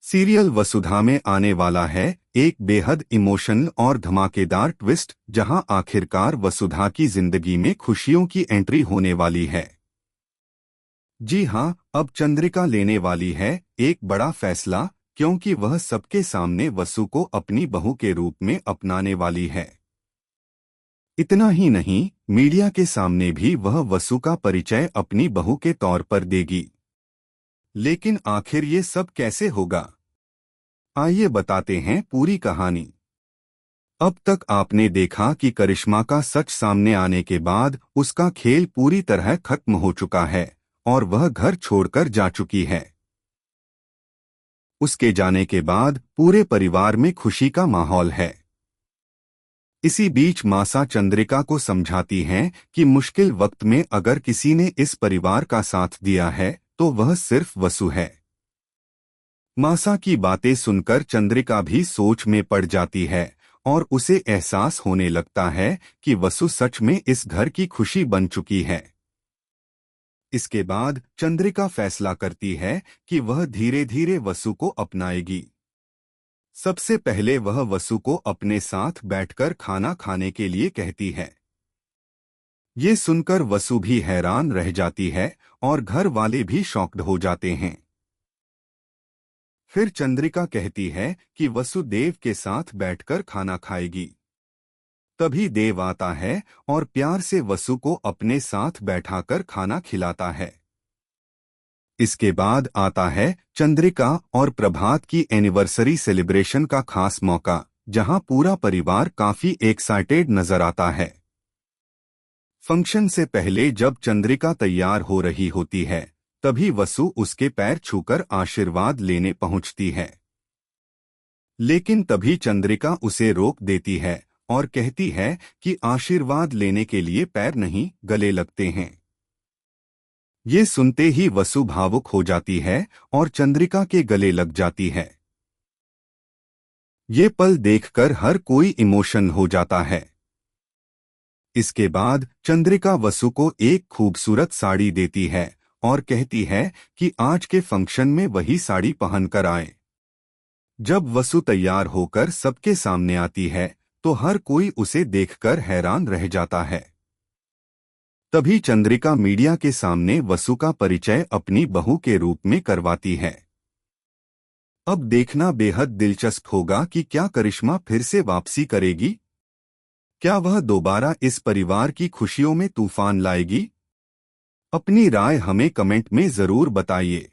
Serial वसुधा में आने वाला है एक बेहद इमोशनल और धमाकेदार ट्विस्ट, जहां आखिरकार वसुधा की जिंदगी में खुशियों की एंट्री होने वाली है। जी हां, अब चंद्रिका लेने वाली है एक बड़ा फैसला, क्योंकि वह सबके सामने वसु को अपनी बहू के रूप में अपनाने वाली है। इतना ही नहीं, मीडिया के सामने भी वह वसु का परिचय अपनी बहू के तौर पर देगी। लेकिन आखिर ये सब कैसे होगा? आइए बताते हैं पूरी कहानी। अब तक आपने देखा कि करिश्मा का सच सामने आने के बाद उसका खेल पूरी तरह खत्म हो चुका है और वह घर छोड़कर जा चुकी है। उसके जाने के बाद पूरे परिवार में खुशी का माहौल है। इसी बीच मासा चंद्रिका को समझाती हैं कि मुश्किल वक्त में अगर किसी ने इस परिवार का साथ दिया है तो वह सिर्फ वसु है। मासा की बातें सुनकर चंद्रिका भी सोच में पड़ जाती है और उसे एहसास होने लगता है कि वसु सच में इस घर की खुशी बन चुकी है। इसके बाद चंद्रिका फैसला करती है कि वह धीरे धीरे वसु को अपनाएगी। सबसे पहले वह वसु को अपने साथ बैठकर खाना खाने के लिए कहती है। ये सुनकर वसु भी हैरान रह जाती है और घर वाले भी शॉक्ड हो जाते हैं। फिर चंद्रिका कहती है कि वसु देव के साथ बैठकर खाना खाएगी। तभी देव आता है और प्यार से वसु को अपने साथ बैठाकर खाना खिलाता है। इसके बाद आता है चंद्रिका और प्रभात की एनिवर्सरी सेलिब्रेशन का खास मौका, जहां पूरा परिवार काफी एक्साइटेड नजर आता है। फंक्शन से पहले जब चंद्रिका तैयार हो रही होती है, तभी वसु उसके पैर छूकर आशीर्वाद लेने पहुंचती है। लेकिन तभी चंद्रिका उसे रोक देती है और कहती है कि आशीर्वाद लेने के लिए पैर नहीं, गले लगते हैं। ये सुनते ही वसु भावुक हो जाती है और चंद्रिका के गले लग जाती है। ये पल देखकर हर कोई इमोशन हो जाता है। इसके बाद चंद्रिका वसु को एक खूबसूरत साड़ी देती है और कहती है कि आज के फंक्शन में वही साड़ी पहनकर आए। जब वसु तैयार होकर सबके सामने आती है तो हर कोई उसे देखकर हैरान रह जाता है। तभी चंद्रिका मीडिया के सामने वसु का परिचय अपनी बहू के रूप में करवाती है। अब देखना बेहद दिलचस्प होगा कि क्या करिश्मा फिर से वापसी करेगी। क्या वह दोबारा इस परिवार की खुशियों में तूफान लाएगी? अपनी राय हमें कमेंट में जरूर बताइए।